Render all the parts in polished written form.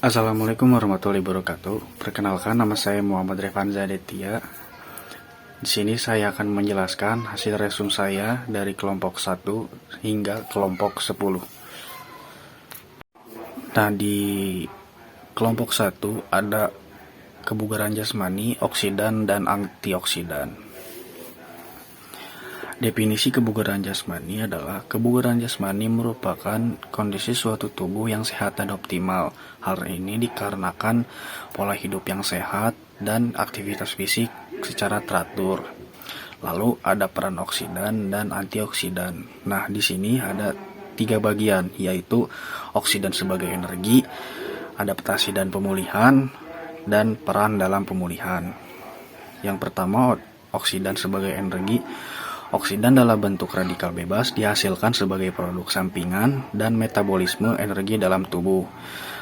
Assalamualaikum warahmatullahi wabarakatuh. Perkenalkan, nama saya Muhammad Revanza Detia. Di sini saya akan menjelaskan hasil resum saya dari kelompok 1 hingga kelompok 10. Nah, di kelompok 1 ada kebugaran jasmani, oksidan, dan antioksidan. Definisi kebugaran jasmani adalah kebugaran jasmani merupakan kondisi suatu tubuh yang sehat dan optimal. Hal ini dikarenakan pola hidup yang sehat dan aktivitas fisik secara teratur. Lalu ada peran oksidan dan antioksidan. Nah, di sini ada 3 bagian, yaitu oksidan sebagai energi, adaptasi dan pemulihan, dan peran dalam pemulihan. Yang pertama, oksidan sebagai energi. Oksidan dalam bentuk radikal bebas dihasilkan sebagai produk sampingan dan metabolisme energi dalam tubuh.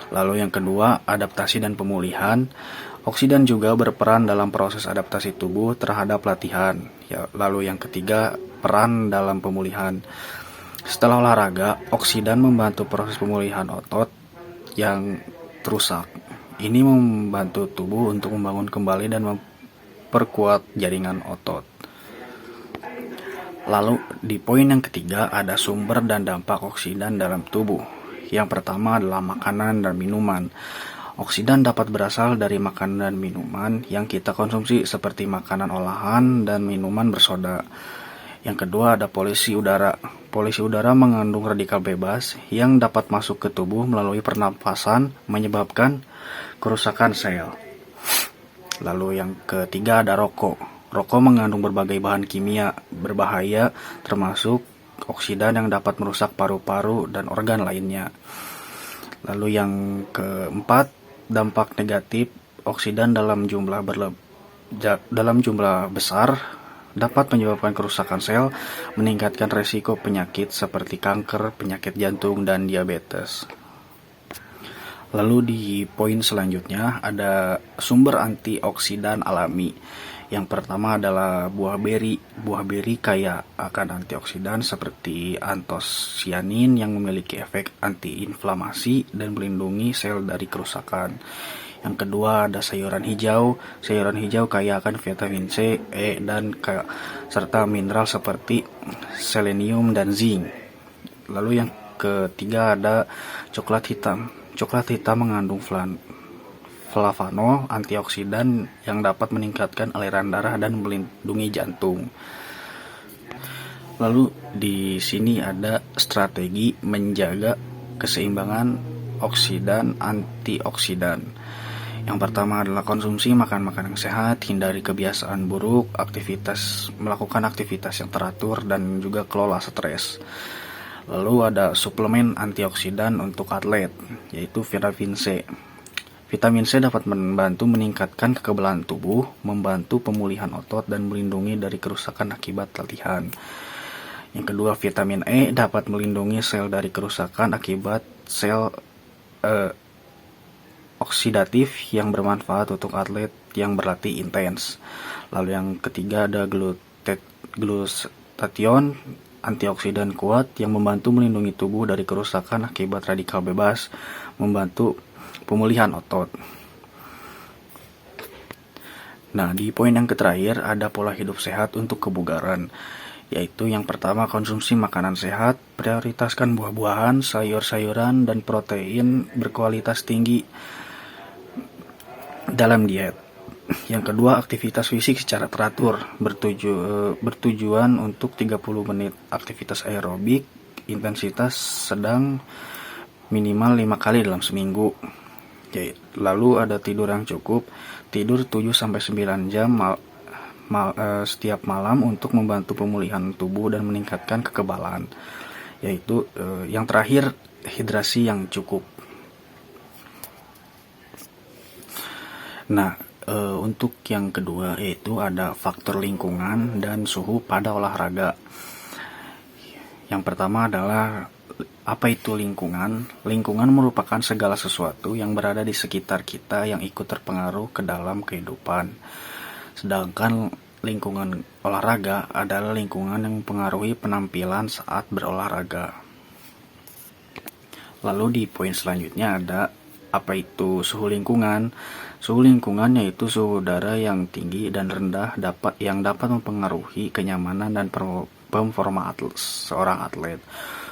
Lalu yang kedua, adaptasi dan pemulihan. Oksidan juga berperan dalam proses adaptasi tubuh terhadap latihan. Lalu yang ketiga, peran dalam pemulihan. Setelah olahraga, oksidan membantu proses pemulihan otot yang rusak. Ini membantu tubuh untuk membangun kembali dan memperkuat jaringan otot. Lalu di poin yang ketiga ada sumber dan dampak oksidan dalam tubuh. Yang pertama adalah makanan dan minuman. Oksidan dapat berasal dari makanan dan minuman yang kita konsumsi seperti makanan olahan dan minuman bersoda. Yang kedua ada polusi udara. Polusi udara mengandung radikal bebas yang dapat masuk ke tubuh melalui pernapasan menyebabkan kerusakan sel. Lalu yang ketiga ada rokok. Rokok mengandung berbagai bahan kimia berbahaya termasuk oksidan yang dapat merusak paru-paru dan organ lainnya. Lalu yang keempat, dampak negatif oksidan dalam jumlah besar dapat menyebabkan kerusakan sel, meningkatkan resiko penyakit seperti kanker, penyakit jantung, dan diabetes. Lalu di poin selanjutnya ada sumber antioksidan alami. Yang pertama adalah buah beri. Buah beri kaya akan antioksidan seperti antosianin yang memiliki efek antiinflamasi dan melindungi sel dari kerusakan. Yang kedua ada sayuran hijau. Sayuran hijau kaya akan vitamin C, E, dan K, serta mineral seperti selenium dan zinc. Lalu yang ketiga ada coklat hitam. Coklat hitam mengandung flavanol, antioksidan yang dapat meningkatkan aliran darah dan melindungi jantung. Lalu di sini ada strategi menjaga keseimbangan oksidan antioksidan. Yang pertama adalah konsumsi makan makanan yang sehat, hindari kebiasaan buruk, melakukan aktivitas yang teratur, dan juga kelola stres. Lalu ada suplemen antioksidan untuk atlet, yaitu vitamin C. Vitamin C dapat membantu meningkatkan kekebalan tubuh, membantu pemulihan otot, dan melindungi dari kerusakan akibat latihan. Yang kedua, vitamin E dapat melindungi sel dari kerusakan akibat sel oksidatif yang bermanfaat untuk atlet yang berlatih intens. Lalu yang ketiga ada glutathione, antioksidan kuat yang membantu melindungi tubuh dari kerusakan akibat radikal bebas, membantu pemulihan otot. Nah, di poin yang terakhir ada pola hidup sehat untuk kebugaran, yaitu yang pertama konsumsi makanan sehat, prioritaskan buah-buahan, sayur-sayuran, dan protein berkualitas tinggi dalam diet. Yang kedua, aktivitas fisik secara teratur, bertujuan untuk 30 menit aktivitas aerobik, intensitas sedang, minimal 5 kali dalam seminggu. Lalu ada tidur yang cukup, tidur 7-9 jam setiap malam untuk membantu pemulihan tubuh dan meningkatkan kekebalan. Yaitu yang terakhir, hidrasi yang cukup. Nah, untuk yang kedua yaitu ada faktor lingkungan dan suhu pada olahraga. Yang pertama adalah apa itu lingkungan? Lingkungan merupakan segala sesuatu yang berada di sekitar kita yang ikut terpengaruh ke dalam kehidupan. Sedangkan lingkungan olahraga adalah lingkungan yang mempengaruhi penampilan saat berolahraga. Lalu di poin selanjutnya ada Apa itu suhu lingkungan? Suhu lingkungan yaitu suhu udara yang tinggi dan rendah yang dapat mempengaruhi kenyamanan dan performa seorang atlet.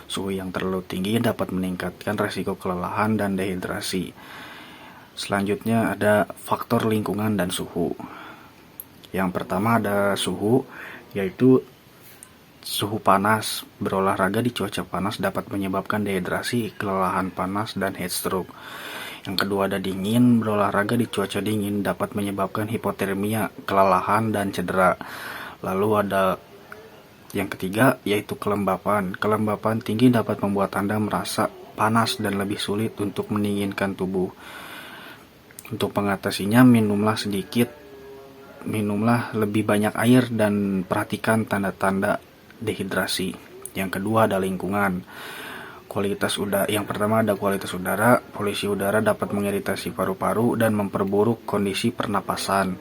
Suhu yang terlalu tinggi dapat meningkatkan resiko kelelahan dan dehidrasi. Selanjutnya ada faktor lingkungan dan suhu. Yang pertama ada suhu, yaitu suhu panas. Berolahraga di cuaca panas dapat menyebabkan dehidrasi, kelelahan panas, dan heat stroke. Yang kedua ada dingin. Berolahraga di cuaca dingin dapat menyebabkan hipotermia, kelelahan, dan cedera. Lalu ada yang ketiga yaitu kelembapan. Kelembapan tinggi dapat membuat Anda merasa panas dan lebih sulit untuk mendinginkan tubuh. Untuk mengatasinya, minumlah lebih banyak air dan perhatikan tanda-tanda dehidrasi. Yang kedua ada lingkungan. Yang pertama ada kualitas udara. Polusi udara dapat mengiritasi paru-paru dan memperburuk kondisi pernapasan.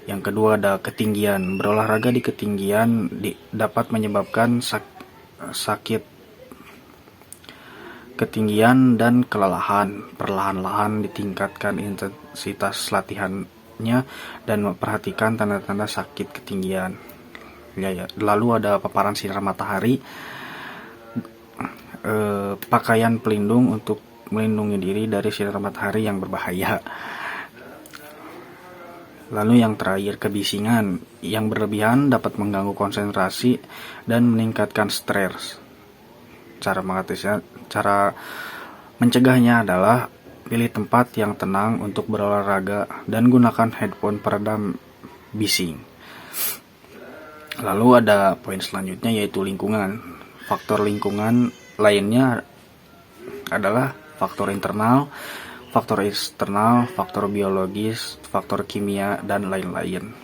Yang kedua ada ketinggian. Berolahraga di ketinggian dapat menyebabkan sakit ketinggian dan kelelahan. Perlahan-lahan ditingkatkan intensitas latihannya dan memperhatikan tanda-tanda sakit ketinggian. Lalu ada paparan sinar matahari. Pakaian pelindung untuk melindungi diri dari sinar matahari yang berbahaya. Lalu yang terakhir, kebisingan. Yang berlebihan dapat mengganggu konsentrasi dan meningkatkan stres. Cara mencegahnya adalah pilih tempat yang tenang untuk berolahraga dan gunakan headphone peredam bising. Lalu ada poin selanjutnya yaitu lingkungan. Faktor lingkungan lainnya adalah faktor internal, faktor eksternal, faktor biologis, faktor kimia, dan lain-lain.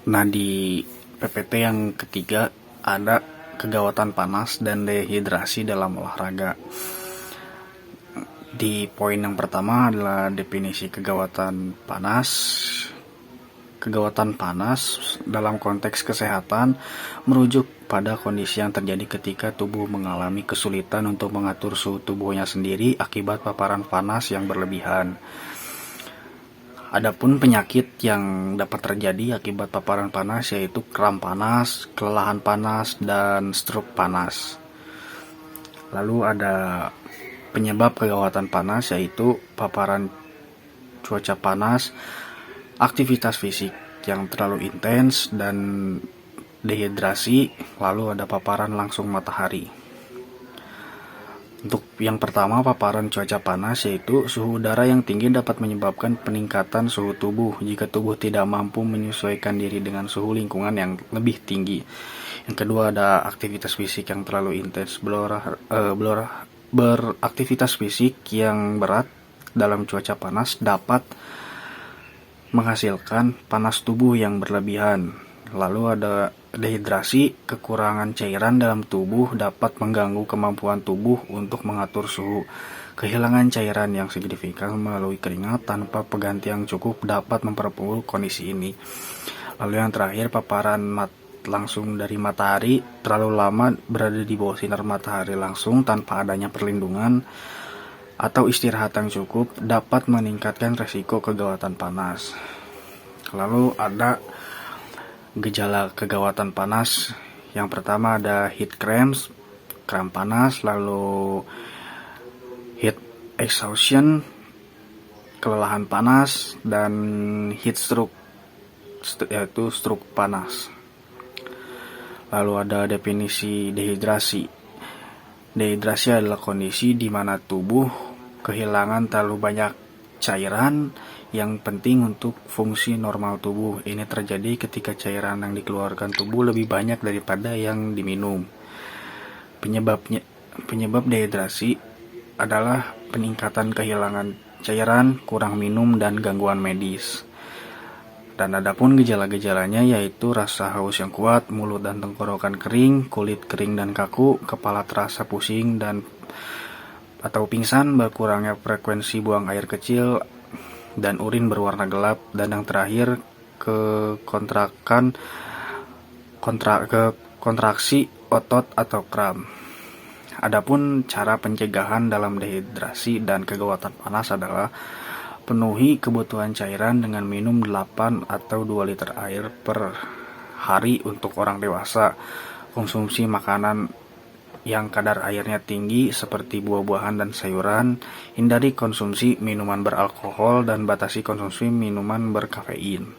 Nah, di PPT yang ketiga ada kegawatan panas dan dehidrasi dalam olahraga. Di poin yang pertama adalah definisi kegawatan panas. Kegawatan panas dalam konteks kesehatan merujuk pada kondisi yang terjadi ketika tubuh mengalami kesulitan untuk mengatur suhu tubuhnya sendiri akibat paparan panas yang berlebihan. Adapun penyakit yang dapat terjadi akibat paparan panas yaitu kram panas, kelelahan panas, dan stroke panas. Lalu ada penyebab kegawatan panas yaitu paparan cuaca panas, aktivitas fisik yang terlalu intens, dan dehidrasi. Lalu ada paparan langsung matahari. Untuk yang pertama, paparan cuaca panas yaitu suhu udara yang tinggi dapat menyebabkan peningkatan suhu tubuh jika tubuh tidak mampu menyesuaikan diri dengan suhu lingkungan yang lebih tinggi. Yang kedua ada aktivitas fisik yang terlalu intens. Beraktivitas fisik yang berat dalam cuaca panas dapat menghasilkan panas tubuh yang berlebihan. Lalu ada dehidrasi. Kekurangan cairan dalam tubuh dapat mengganggu kemampuan tubuh untuk mengatur suhu. Kehilangan cairan yang signifikan melalui keringat tanpa pengganti yang cukup dapat memperburuk kondisi ini. Lalu yang terakhir, paparan langsung dari matahari. Terlalu lama berada di bawah sinar matahari langsung tanpa adanya perlindungan atau istirahat yang cukup dapat meningkatkan resiko kegawatan panas. Lalu ada gejala kegawatan panas. Yang pertama ada heat cramps, kram panas, lalu heat exhaustion, kelelahan panas, dan heat stroke, yaitu stroke panas. Lalu ada definisi dehidrasi. Dehidrasi adalah kondisi di mana tubuh kehilangan terlalu banyak cairan yang penting untuk fungsi normal tubuh. Ini terjadi ketika cairan yang dikeluarkan tubuh lebih banyak daripada yang diminum. Penyebab dehidrasi adalah peningkatan kehilangan cairan, kurang minum, dan gangguan medis. Dan adapun gejala-gejalanya yaitu rasa haus yang kuat, mulut dan tenggorokan kering, kulit kering dan kaku, kepala terasa pusing atau pingsan, berkurangnya frekuensi buang air kecil, dan urin berwarna gelap, dan yang terakhir kontraksi otot atau kram. Adapun cara pencegahan dalam dehidrasi dan kegawatan panas adalah penuhi kebutuhan cairan dengan minum 8 atau 2 liter air per hari untuk orang dewasa. Konsumsi makanan yang kadar airnya tinggi seperti buah-buahan dan sayuran. Hindari konsumsi minuman beralkohol dan batasi konsumsi minuman berkafein.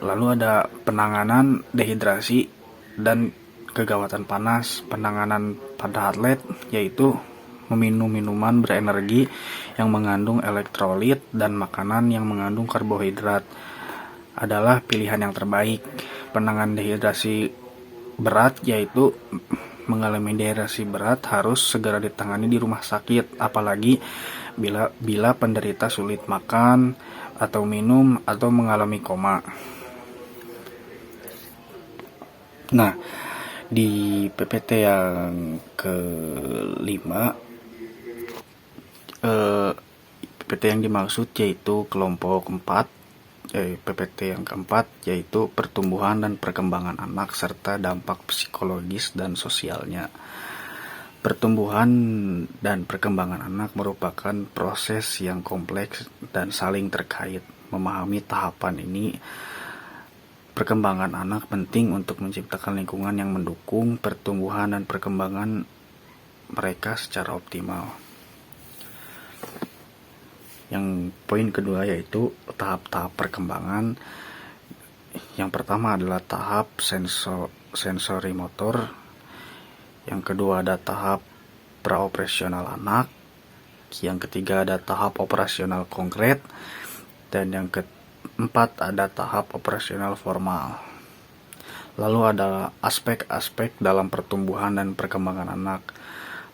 Lalu ada penanganan dehidrasi dan kegawatan panas. Penanganan pada atlet yaitu meminum minuman berenergi yang mengandung elektrolit dan makanan yang mengandung karbohidrat adalah pilihan yang terbaik. Penanganan dehidrasi berat yaitu mengalami dehidrasi berat harus segera ditangani di rumah sakit, apalagi bila penderita sulit makan atau minum atau mengalami koma. Nah, di PPT yang kelima, PPT yang dimaksud yaitu kelompok 4, PPT yang keempat yaitu pertumbuhan dan perkembangan anak serta dampak psikologis dan sosialnya. Pertumbuhan dan perkembangan anak merupakan proses yang kompleks dan saling terkait. Memahami tahapan ini, perkembangan anak penting untuk menciptakan lingkungan yang mendukung pertumbuhan dan perkembangan mereka secara optimal. Yang poin kedua yaitu tahap-tahap perkembangan. Yang pertama adalah tahap sensori motor. Yang kedua ada tahap praoperasional anak. Yang ketiga ada tahap operasional konkret. Dan yang keempat ada tahap operasional formal. Lalu ada aspek-aspek dalam pertumbuhan dan perkembangan anak.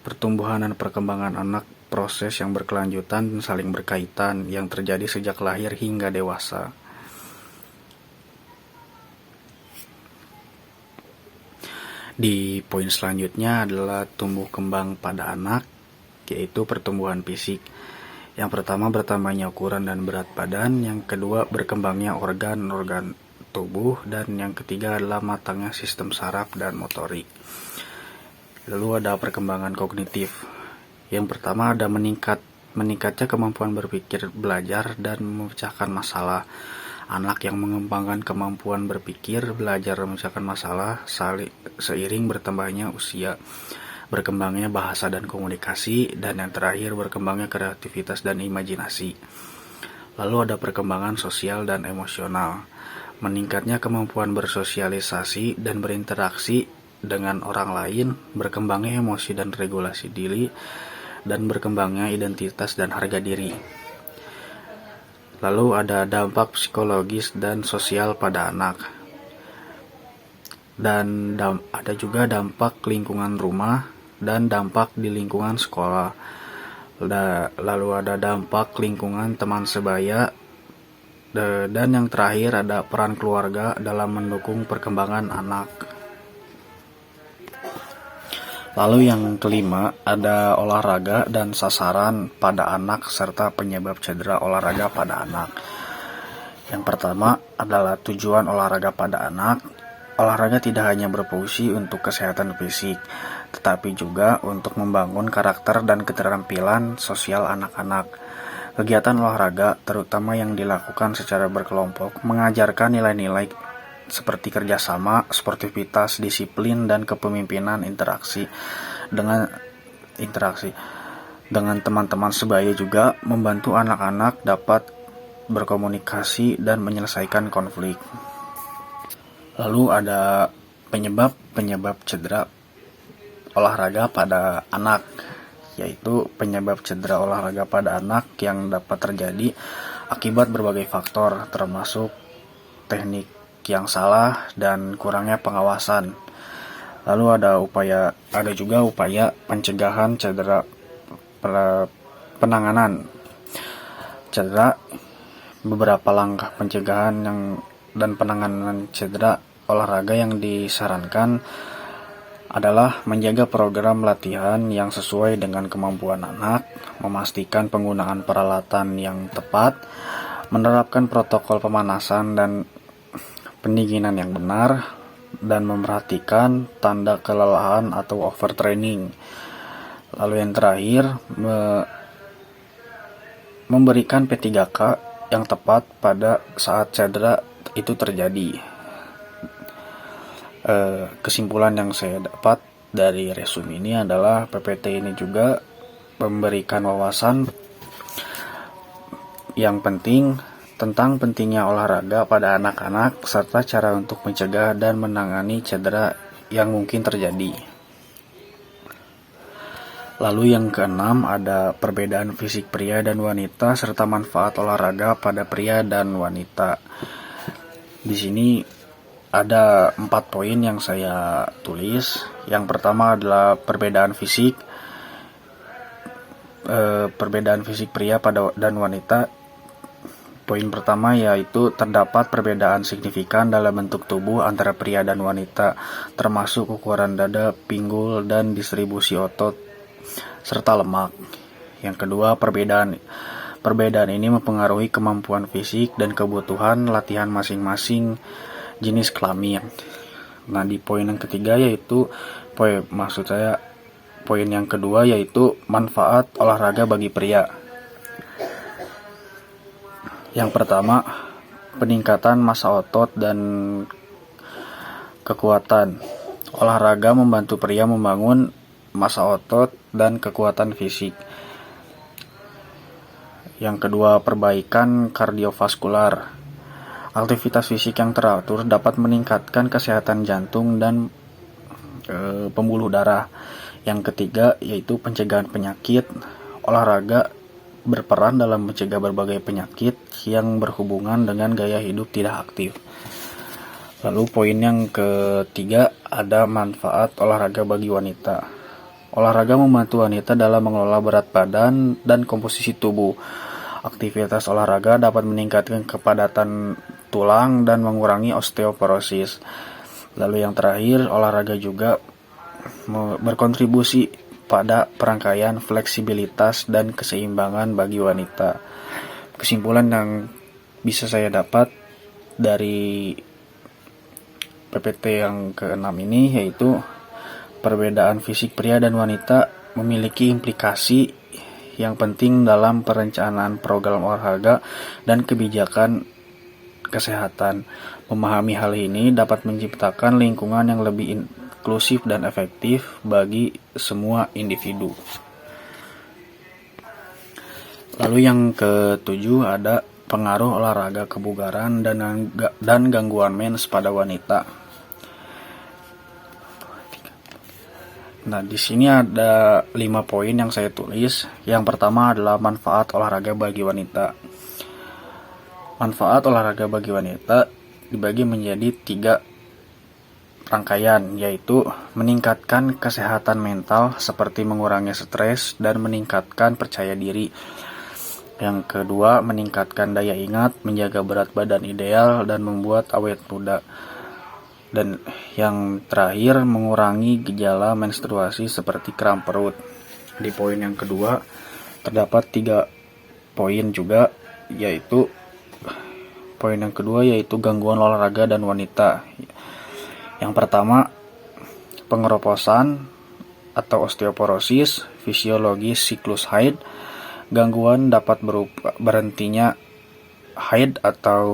Pertumbuhan dan perkembangan anak proses yang berkelanjutan dan saling berkaitan yang terjadi sejak lahir hingga dewasa. Di poin selanjutnya adalah tumbuh kembang pada anak, yaitu pertumbuhan fisik. Yang pertama, bertambahnya ukuran dan berat badan. Yang kedua, berkembangnya organ-organ tubuh. Dan yang ketiga adalah matangnya sistem saraf dan motorik. Lalu ada perkembangan kognitif. Yang pertama ada meningkatnya kemampuan berpikir, belajar, dan memecahkan masalah. Anak yang mengembangkan kemampuan berpikir, belajar, dan memecahkan masalah seiring bertambahnya usia. Berkembangnya bahasa dan komunikasi, dan yang terakhir berkembangnya kreativitas dan imajinasi. Lalu ada perkembangan sosial dan emosional. Meningkatnya kemampuan bersosialisasi dan berinteraksi dengan orang lain, berkembangnya emosi dan regulasi diri, dan berkembangnya identitas dan harga diri. Lalu ada dampak psikologis dan sosial pada anak. Dan ada juga dampak lingkungan rumah dan dampak di lingkungan sekolah. Lalu ada dampak lingkungan teman sebaya. Dan yang terakhir ada peran keluarga dalam mendukung perkembangan anak. Lalu yang kelima ada olahraga dan sasaran pada anak serta penyebab cedera olahraga pada anak. Yang pertama adalah tujuan olahraga pada anak. Olahraga tidak hanya berfungsi untuk kesehatan fisik, tetapi juga untuk membangun karakter dan keterampilan sosial anak-anak. Kegiatan olahraga, terutama yang dilakukan secara berkelompok, mengajarkan nilai-nilai seperti kerjasama, sportivitas, disiplin, dan kepemimpinan. Interaksi dengan teman-teman sebaya juga membantu anak-anak dapat berkomunikasi dan menyelesaikan konflik. Lalu ada penyebab cedera olahraga pada anak, yaitu penyebab cedera olahraga pada anak yang dapat terjadi akibat berbagai faktor, termasuk teknik yang salah dan kurangnya pengawasan. Lalu ada juga upaya pencegahan cedera, penanganan cedera. Beberapa langkah pencegahan dan penanganan cedera olahraga yang disarankan adalah menjaga program latihan yang sesuai dengan kemampuan anak, memastikan penggunaan peralatan yang tepat, menerapkan protokol pemanasan dan pendinginan yang benar, dan memperhatikan tanda kelelahan atau overtraining. Lalu yang terakhir, memberikan P3K yang tepat pada saat cedera itu terjadi. Kesimpulan yang saya dapat dari resume ini adalah PPT ini juga memberikan wawasan yang penting tentang pentingnya olahraga pada anak-anak serta cara untuk mencegah dan menangani cedera yang mungkin terjadi. Lalu yang keenam ada perbedaan fisik pria dan wanita serta manfaat olahraga pada pria dan wanita. Di sini ada 4 poin yang saya tulis. Yang pertama adalah perbedaan fisik. Perbedaan fisik pria dan wanita. Poin pertama yaitu terdapat perbedaan signifikan dalam bentuk tubuh antara pria dan wanita, termasuk ukuran dada, pinggul, dan distribusi otot serta lemak. Yang kedua, perbedaan ini mempengaruhi kemampuan fisik dan kebutuhan latihan masing-masing jenis kelamin. Nah, di poin yang ketiga yaitu poin yang kedua yaitu manfaat olahraga bagi pria. Yang pertama, peningkatan massa otot dan kekuatan. Olahraga membantu pria membangun massa otot dan kekuatan fisik. Yang kedua, perbaikan kardiovaskular. Aktivitas fisik yang teratur dapat meningkatkan kesehatan jantung dan pembuluh darah. Yang ketiga yaitu pencegahan penyakit. Olahraga berperan dalam mencegah berbagai penyakit yang berhubungan dengan gaya hidup tidak aktif. Lalu poin yang ketiga ada manfaat olahraga bagi wanita. Olahraga membantu wanita dalam mengelola berat badan dan komposisi tubuh. Aktivitas olahraga dapat meningkatkan kepadatan tulang dan mengurangi osteoporosis. Lalu yang terakhir, olahraga juga berkontribusi pada perangkaian fleksibilitas dan keseimbangan bagi wanita. Kesimpulan yang bisa saya dapat dari PPT yang ke-6 ini yaitu perbedaan fisik pria dan wanita memiliki implikasi yang penting dalam perencanaan program olahraga dan kebijakan kesehatan. Memahami hal ini dapat menciptakan lingkungan yang lebih inklusif dan efektif bagi semua individu. Lalu yang ketujuh ada pengaruh olahraga kebugaran dan gangguan mens pada wanita. Nah, di sini ada 5 poin yang saya tulis. Yang pertama adalah manfaat olahraga bagi wanita. Manfaat olahraga bagi wanita dibagi menjadi 3 rangkaian, yaitu meningkatkan kesehatan mental seperti mengurangi stres dan meningkatkan percaya diri. Yang kedua, meningkatkan daya ingat, menjaga berat badan ideal, dan membuat awet muda. Dan yang terakhir, mengurangi gejala menstruasi seperti kram perut. Di poin yang kedua, terdapat 3 poin juga, yaitu poin yang kedua yaitu gangguan olahraga dan wanita. Yang pertama, pengeroposan atau osteoporosis, fisiologis siklus haid. Gangguan dapat berupa berhentinya haid atau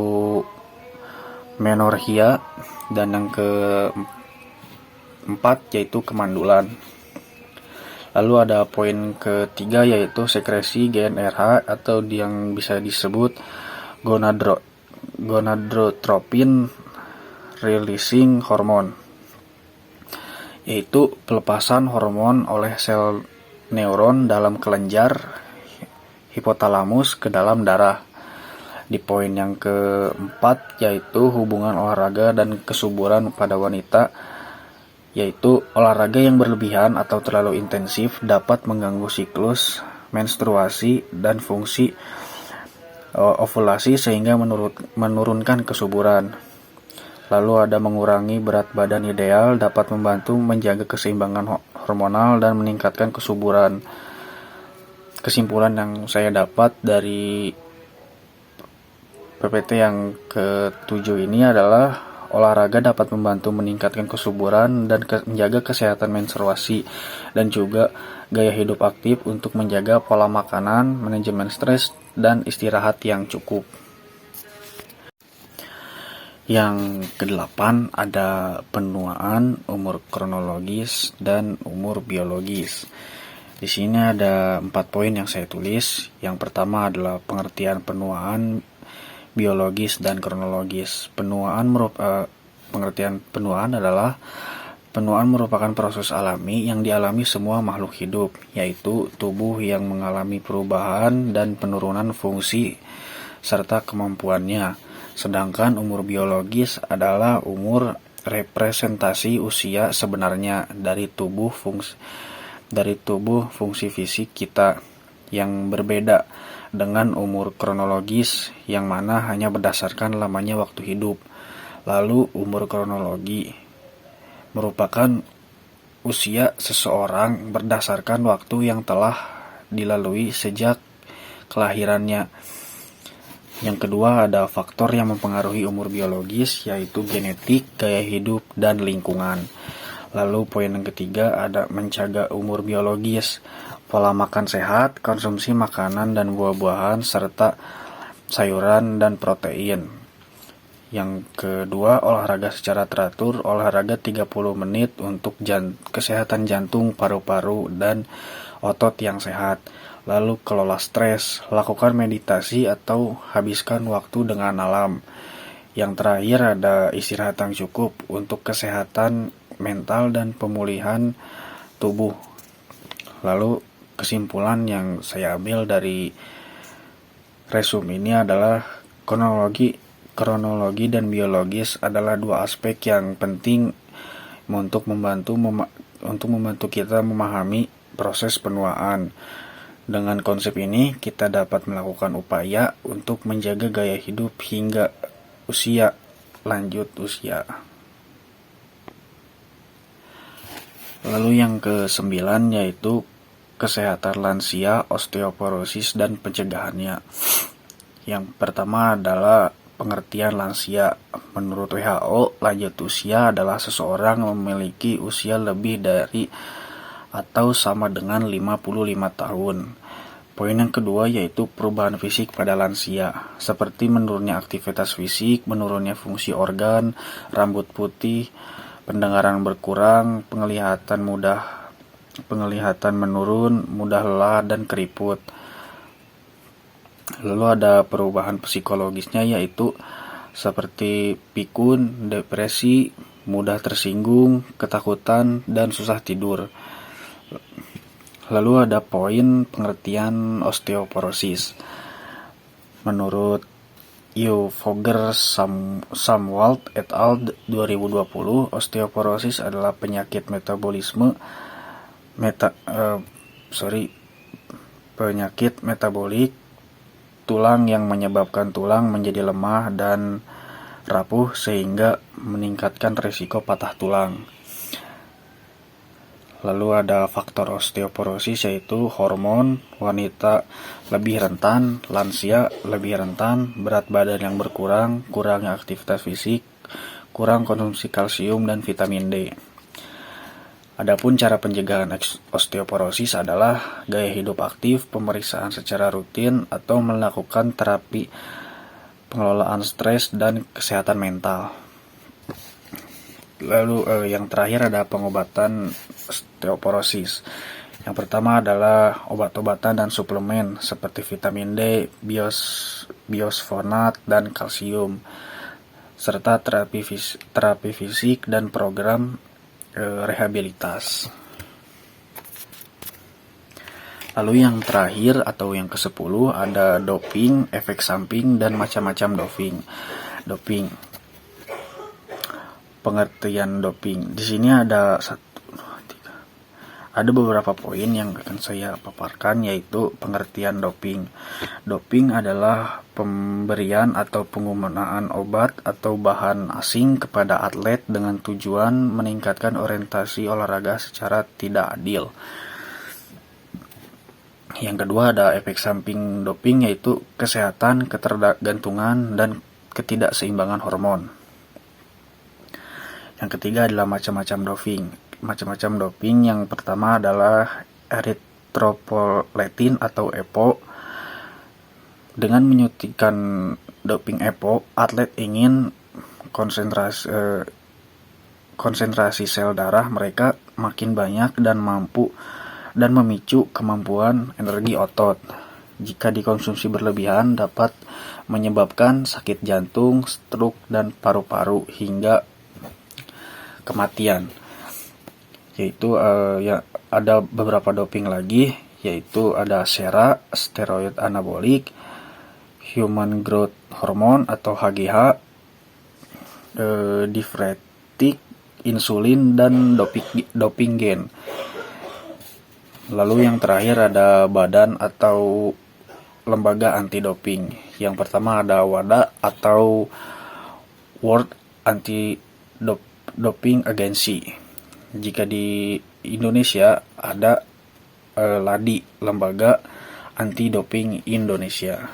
menorrhea. Dan yang keempat yaitu kemandulan. Lalu ada poin ketiga yaitu sekresi GnRH atau yang bisa disebut gonadotropin releasing hormone, yaitu pelepasan hormon oleh sel neuron dalam kelenjar hipotalamus ke dalam darah. Di poin yang keempat yaitu hubungan olahraga dan kesuburan pada wanita, yaitu olahraga yang berlebihan atau terlalu intensif dapat mengganggu siklus menstruasi dan fungsi ovulasi sehingga menurunkan kesuburan. Lalu ada mengurangi berat badan ideal dapat membantu menjaga keseimbangan hormonal dan meningkatkan kesuburan. Kesimpulan yang saya dapat dari PPT yang ke-7 ini adalah Olahraga dapat membantu meningkatkan kesuburan dan menjaga kesehatan menstruasi, dan juga gaya hidup aktif untuk menjaga pola makanan, manajemen stres, dan istirahat yang cukup. Yang kedelapan ada penuaan, umur kronologis, dan umur biologis. Di sini ada 4 poin yang saya tulis. Yang pertama adalah pengertian penuaan biologis dan kronologis. Pengertian penuaan adalah penuaan merupakan proses alami yang dialami semua makhluk hidup, yaitu tubuh yang mengalami perubahan dan penurunan fungsi serta kemampuannya. Sedangkan umur biologis adalah umur representasi usia sebenarnya dari tubuh fungsi fisik kita, yang berbeda dengan umur kronologis yang mana hanya berdasarkan lamanya waktu hidup. Lalu umur kronologi merupakan usia seseorang berdasarkan waktu yang telah dilalui sejak kelahirannya. Yang kedua ada faktor yang mempengaruhi umur biologis, yaitu genetik, gaya hidup, dan lingkungan. Lalu poin yang ketiga ada menjaga umur biologis, pola makan sehat, konsumsi makanan dan buah-buahan, serta sayuran dan protein. Yang kedua, olahraga secara teratur, olahraga 30 menit untuk kesehatan jantung, paru-paru, dan otot yang sehat. Lalu kelola stres, lakukan meditasi atau habiskan waktu dengan alam. Yang terakhir ada istirahat yang cukup untuk kesehatan mental dan pemulihan tubuh. Lalu kesimpulan yang saya ambil dari resume ini adalah kronologi dan biologis adalah dua aspek yang penting untuk membantu kita memahami proses penuaan. Dengan konsep ini, kita dapat melakukan upaya untuk menjaga gaya hidup hingga lanjut usia. Lalu yang ke-9 yaitu kesehatan lansia, osteoporosis, dan pencegahannya. Yang pertama adalah pengertian lansia. Menurut WHO, lanjut usia adalah seseorang yang memiliki usia lebih dari atau sama dengan 55 tahun. Poin yang kedua yaitu perubahan fisik pada lansia, seperti menurunnya aktivitas fisik, menurunnya fungsi organ, rambut putih, pendengaran berkurang, penglihatan menurun, mudah lelah, dan keriput. Lalu ada perubahan psikologisnya, yaitu seperti pikun, depresi, mudah tersinggung, ketakutan, dan susah tidur. Lalu ada poin pengertian osteoporosis. Menurut Foger Samwald et al. 2020, osteoporosis adalah penyakit metabolik tulang yang menyebabkan tulang menjadi lemah dan rapuh sehingga meningkatkan risiko patah tulang. Lalu ada faktor osteoporosis, yaitu hormon, wanita lebih rentan, lansia lebih rentan, berat badan yang berkurang, kurangnya aktivitas fisik, kurang konsumsi kalsium dan vitamin D. Adapun cara pencegahan osteoporosis adalah gaya hidup aktif, pemeriksaan secara rutin, atau melakukan terapi pengelolaan stres dan kesehatan mental. Lalu yang terakhir ada pengobatan osteoporosis. Yang pertama adalah obat-obatan dan suplemen seperti vitamin D, biosfonat, dan kalsium, serta terapi fisik dan program rehabilitas. Lalu yang terakhir atau yang ke-10 ada doping, efek samping, dan macam-macam doping. Pengertian doping. Di sini ada beberapa poin yang akan saya paparkan, yaitu pengertian doping. Doping adalah pemberian atau penggunaan obat atau bahan asing kepada atlet dengan tujuan meningkatkan orientasi olahraga secara tidak adil. Yang kedua ada efek samping doping, yaitu kesehatan, ketergantungan, dan ketidakseimbangan hormon. Yang ketiga adalah macam-macam doping. Macam-macam doping yang pertama adalah eritropoietin atau EPO. Dengan menyuntikkan doping EPO, atlet ingin konsentrasi sel darah mereka makin banyak dan memicu kemampuan energi otot. Jika dikonsumsi berlebihan dapat menyebabkan sakit jantung, stroke, dan paru-paru hingga kematian. Yaitu ya ada beberapa doping lagi, yaitu ada SERA, steroid anabolik, human growth hormone atau HGH, diuretik, insulin, dan doping gen. Lalu yang terakhir ada badan atau lembaga anti doping. Yang pertama ada WADA atau World Anti-Doping Agency. Jika di Indonesia ada LADI, Lembaga Anti Doping Indonesia.